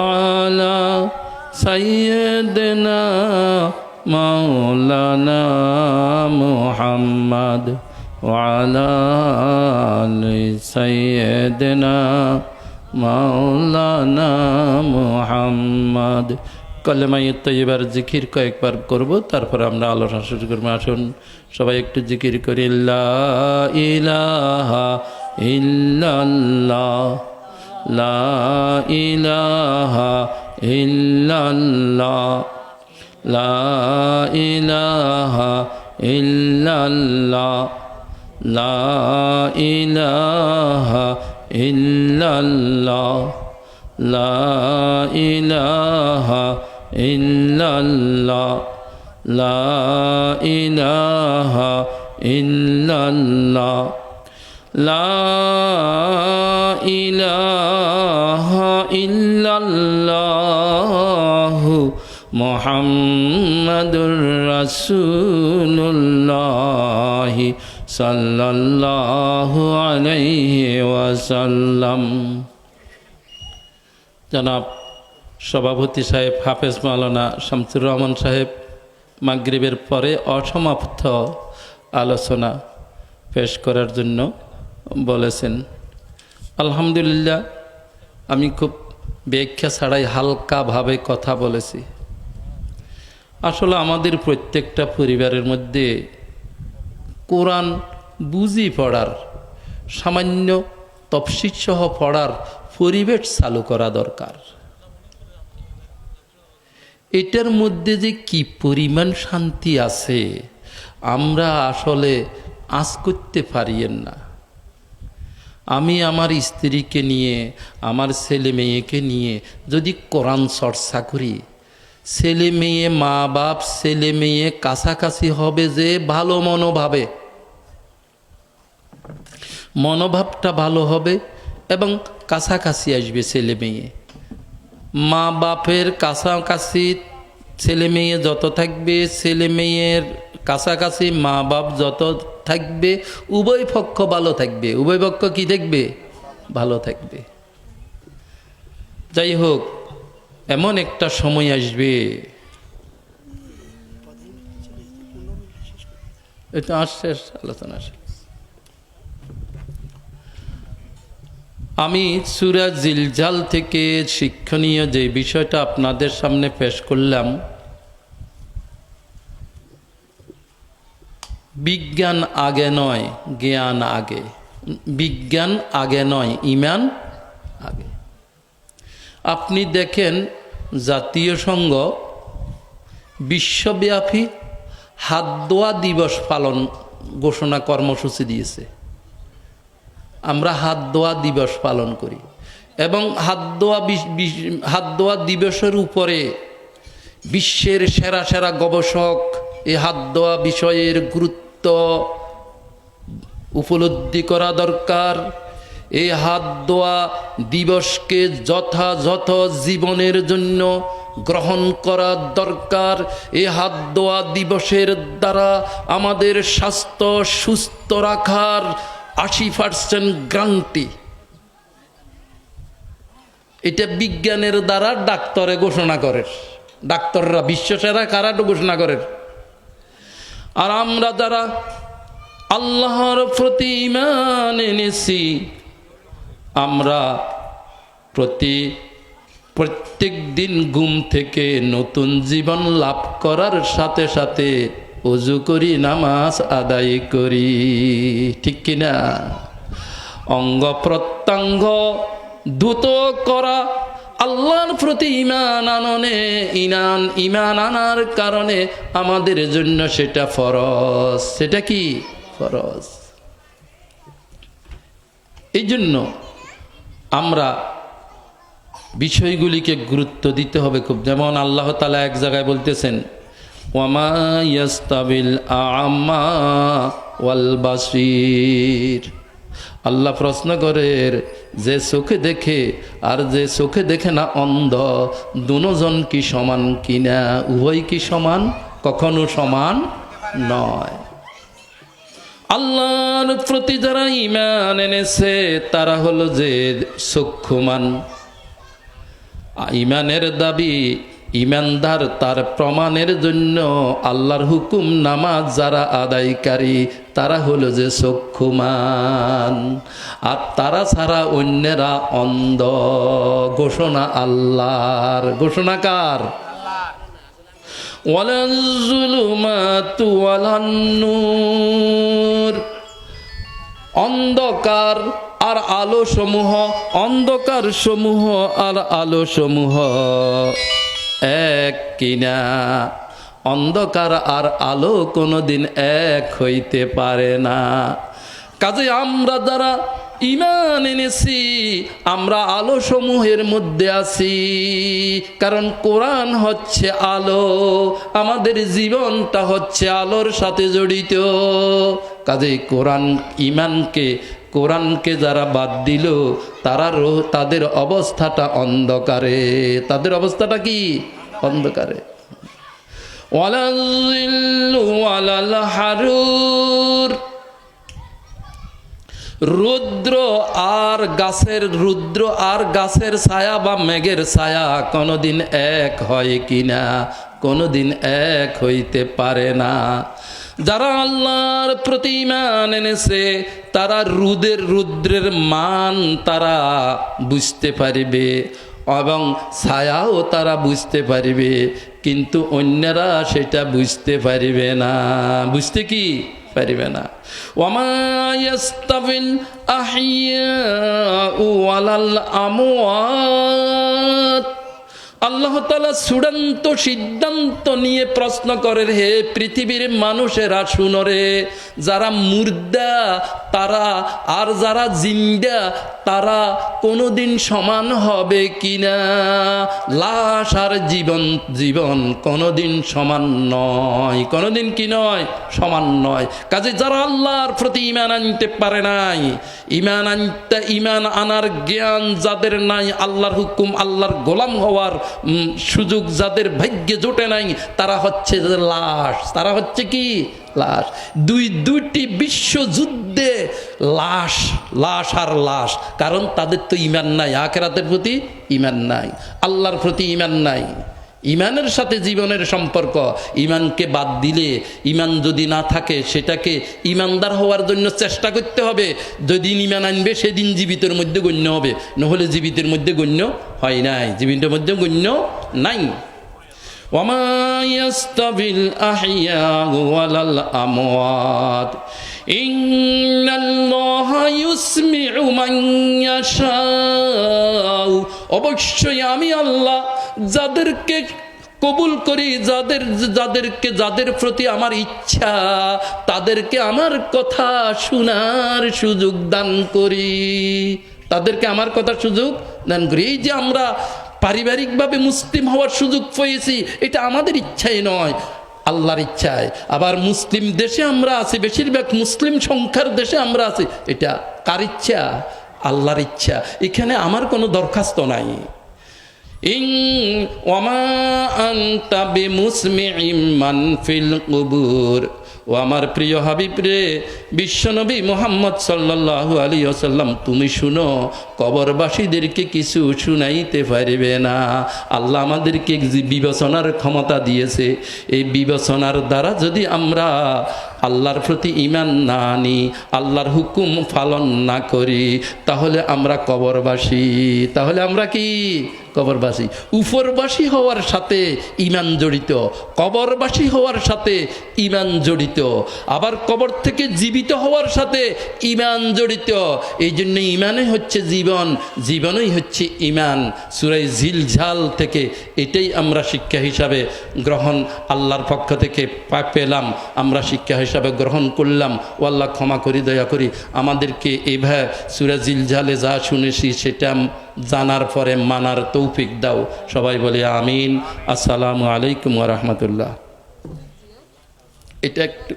على سيدنا مولانا محمد وعلى آل سيدنا مولانا محمد কলেমায়ে তৈয়বার জিকির কয়েকবার করব, তারপর আমরা আলোচনা শুরু করব। আসুন সবাই একটু জিকির করি। লা ইলাহা ইল্লাল্লাহ, লা ইলাহা ইল্লাল্লাহ, লা ইলাহা ইল্লাল্লাহ, লা ইলাহা ইল্লাল্লাহ, লা ইলাহা ইল্লাল্লাহ, লা ইলাহা ইল্লাল্লাহ, লা ইলাহা ইল্লাল্লাহ মুহাম্মাদুর রাসূলুল্লাহ সাল্লাল্লাহু আলাইহি ওয়াসাল্লাম। জনাব সভাপতি সাহেব হাফেজ মাওলানা শামসুর রহমান সাহেব মাগরিবের পরে অসমাপ্ত আলোচনা পেশ করার জন্য বলেছেন। আলহামদুলিল্লাহ, আমি খুব ব্যাখ্যা ছাড়াই হালকাভাবে কথা বলেছি। আসলে আমাদের প্রত্যেকটা পরিবারের মধ্যে কোরআন বুঝি পড়ার, সামান্য তফসির সহ পড়ার পরিবেশ চালু করা দরকার। এটার মধ্যে যে কি পরিমাণ শান্তি আছে আমরা আসলে আঁচ করতে পারিয়েন না। আমি আমার স্ত্রীকে নিয়ে, আমার ছেলে মেয়েকে নিয়ে যদি কোরআন চর্চা করি, ছেলে মেয়ে, মা বাপ, ছেলে মেয়ে কাছাকাছি হবে যে ভালো মনোভাবে, মনোভাবটা ভালো হবে এবং কাছাকাছি আসবে ছেলে মেয়ে। মা বাপের কাছাকাছি ছেলে মেয়ে যত থাকবে, ছেলে মেয়ের কাছাকাছি মা বাপ যত থাকবে, উভয় পক্ষ ভালো থাকবে। উভয় পক্ষ কি থাকবে? ভালো থাকবে। যাই হোক, এমন একটা সময় আসবে, এটা আসছে আলোচনা আসে। আমি সূরা জিলজাল থেকে শিক্ষণীয় যে বিষয়টা আপনাদের সামনে পেশ করলাম, বিজ্ঞান আগে নয়, জ্ঞান আগে। বিজ্ঞান আগে নয়, ঈমান আগে। আপনি দেখেন জাতীয় সংঘ বিশ্বব্যাপী হাত ধোয়া দিবস পালন ঘোষণা কর্মসূচি দিয়েছে। আমরা হাত ধোয়া দিবস পালন করি এবং হাত ধোয়া দিবসের উপরে বিশ্বের সেরা সেরা গবেষক এই হাত ধোয়া বিষয়ের গুরুত্ব উপলব্ধি করা দরকার। এই হাত ধোয়া দিবসকে যথাযথ জীবনের জন্য গ্রহণ করা দরকার। এই হাত ধোয়া দিবসের দ্বারা আমাদের স্বাস্থ্য সুস্থ রাখার 80% গ্যারান্টি। এটা বিজ্ঞানের দ্বারা ডাক্তারে ঘোষণা করে, ডাক্তাররা বিশ্বসেরা কারা ঘোষণা করে। আর আমরা যারা আল্লাহর প্রতি ঈমান এনেছি, আমরা প্রত্যেক দিন ঘুম থেকে নতুন জীবন লাভ করার সাথে সাথে ওযু করি, নামাজ আদায় করি, ঠিক কিনা? অঙ্গ প্রত্যঙ্গ দ্রুত করা, আল্লাহর প্রতি ঈমান আনার কারণে আমাদের জন্য সেটা ফরজ। সেটা কি? ফরজ। এই জন্য আমরা বিষয়গুলিকে গুরুত্ব দিতে হবে খুব। যেমন আল্লাহ তাআলা এক জায়গায় বলতেছেন, ওয়ামা ইয়াস্তাবিল আ'মা ওয়াল বাসীর। আল্লাহ প্রশ্ন করে, যে চোখে দেখে আর যে চোখে দেখে না, অন্ধ, দুজন কি সমান কিনা? উভয় কি সমান? কখনো সমান নয়। আল্লাহর প্রতি যারা ঈমান এনেছে তারা হলো যে চক্ষুমান। ইমানের দাবি ইমানদার, তার প্রমাণের জন্য আল্লাহর হুকুম নামাজ যারা আদায়কারী তারা হলো যে চক্ষুমান, আর তারা ছাড়া অন্যেরা অন্ধ। ঘোষণা আল্লাহর, ঘোষণা কার? ওয়ালাল যুলুমাতু ওয়ালান নূর। অন্ধকার আর আলো সমূহ, অন্ধকার সমূহ আর আলো সমূহ এক কিনা? অন্ধকার আর আলো কোনোদিন এক হইতে পারে না। কাজে আমরা যারা ঈমান এনেছি আমরা আলো সমূহের মধ্যে আছি, কারণ কোরআন হচ্ছে আলো, আমাদের জীবনটা হচ্ছে আলোর সাথে জড়িত। কাজেই কোরআন কোরআনকে যারা বাদ দিল তাদের অবস্থাটা অন্ধকারে। তাদের অবস্থাটা কি? অন্ধকারে। ওয়ালাল যিল্লু ওয়ালাল হারুর। রুদ্র আর গাছের ছায়া বা মেঘের ছায়া কোনোদিন এক হয় কিনা? কোনোদিন এক হইতে পারে না। যারা আল্লাহর প্রতি ঈমান এনেছে তারা রুদ্রের মান তারা বুঝতে পারিবে এবং ছায়াও তারা বুঝতে পারিবে, কিন্তু অন্যরা সেটা বুঝতে পারিবে না। বুঝতে কি পারিবে না। ওয়ামা ইয়াস্তাবিল আহইয়াউ ওয়ালাল আমওয়াত। আল্লাহ তাআলা চূড়ান্ত সিদ্ধান্ত নিয়ে প্রশ্ন করেন, হে পৃথিবীর মানুষেরা শুনো রে, যারা মুর্দা তারা আর যারা জিন্দা তারা কোনোদিন সমান হবে কিনা? লাশ আর জীবন কোনোদিন সমান নয়। কোনোদিন কি নয়? সমান নয়। কাজে যারা আল্লাহর প্রতি ঈমান আনতে পারে নাই, ঈমান আনার জ্ঞান যাদের নাই, আল্লাহর হুকুম আল্লাহর গোলাম হওয়ার সুযোগ যাদের ভাগ্যে জোটে নাই, তারা হচ্ছে যে লাশ। তারা হচ্ছে কি? লাশ। দুইটি বিশ্বযুদ্ধে লাশ আর লাশ, কারণ তাদের তো ঈমান নাই, আখিরাতের প্রতি ঈমান নাই, আল্লাহর প্রতি ঈমান নাই। ঈমানের সাথে জীবনের সম্পর্ক। ঈমানকে বাদ দিলে, ঈমান যদি না থাকে সেটাকে ঈমানদার হওয়ার জন্য চেষ্টা করতে হবে। যেদিন ঈমান আনবে সেদিন জীবিতের মধ্যে গণ্য হবে, নহলে জীবিতের মধ্যে গণ্য হয় নাই, জীবিতের মধ্যে গণ্য নাই। ওয়ামা ইয়াস্তাবিল আহইয়াউ ওয়ালাল আমওয়াত ইন্নাল্লাহা ইউসমিউ মান ইয়াশাউ। অবশ্যই আমি আল্লাহ যাদেরকে কবুল করি, যাদের প্রতি আমার ইচ্ছা তাদেরকে আমার কথা শোনার সুযোগ দান করি। তাদেরকে আমার কথা সুযোগ দান করি। এই যে আমরা পারিবারিকভাবে মুসলিম হওয়ার সুযোগ পেয়েছি, এটা আমাদের ইচ্ছাই নয়, আল্লাহর ইচ্ছায়। আবার মুসলিম দেশে আমরা আছি, বেশিরভাগ মুসলিম সংখ্যার দেশে আমরা আছি, এটা কার ইচ্ছা? আল্লাহর ইচ্ছা। এখানে আমার কোনো দরখাস্ত নাই। ওয়ামা আনতা বিমুসমিইম মান ফিল কুবুর। ও আমার প্রিয় হাবিব রে, বিশ্বনবী মুহাম্মদ সাল্লাল্লাহু আলাইহি ওয়াসাল্লাম, তুমি শুনো, কবরবাসীদেরকে কিছু শুনাইতে পারবে না। আল্লাহ আমাদেরকে বিবেচনার ক্ষমতা দিয়েছে। এই বিবেচনার দ্বারা যদি আমরা আল্লাহর প্রতি ঈমান না আনি, আল্লাহর হুকুম পালন না করি, তাহলে আমরা কবরবাসী। তাহলে আমরা কি? কবরবাসী। উপরবাসী হওয়ার সাথে ঈমান জড়িত, কবরবাসী হওয়ার সাথে ঈমান জড়িত, আবার কবর থেকে জীবিত হওয়ার সাথে ঈমান জড়িত। এই জন্য ঈমানই হচ্ছে জীবন, জীবনই হচ্ছে ঈমান। সূরা জিলজাল থেকে এটাই আমরা শিক্ষা হিসাবে গ্রহণ, আল্লাহর পক্ষ থেকে পেলাম, আমরা শিক্ষা হিসাবে গ্রহণ করলাম। ও আল্লাহ ক্ষমা করি, দয়া করি আমাদেরকে এইভাবে সূরা জিলজালে যা শুনেছি সেটা জানার পরে মানার তৌফিক দাও। সবাই বলে আমিন। আসসালামু আলাইকুম ওয়া রাহমাতুল্লাহ। এটা একটু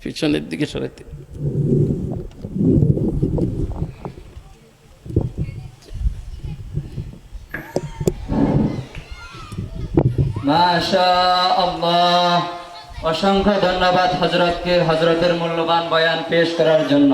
পিছনের দিকে সরাইতে। মাশাআল্লাহ। অসংখ্য ধন্যবাদ হযরতকে, হযরতের মূল্যবান বয়ান পেশ করার জন্য।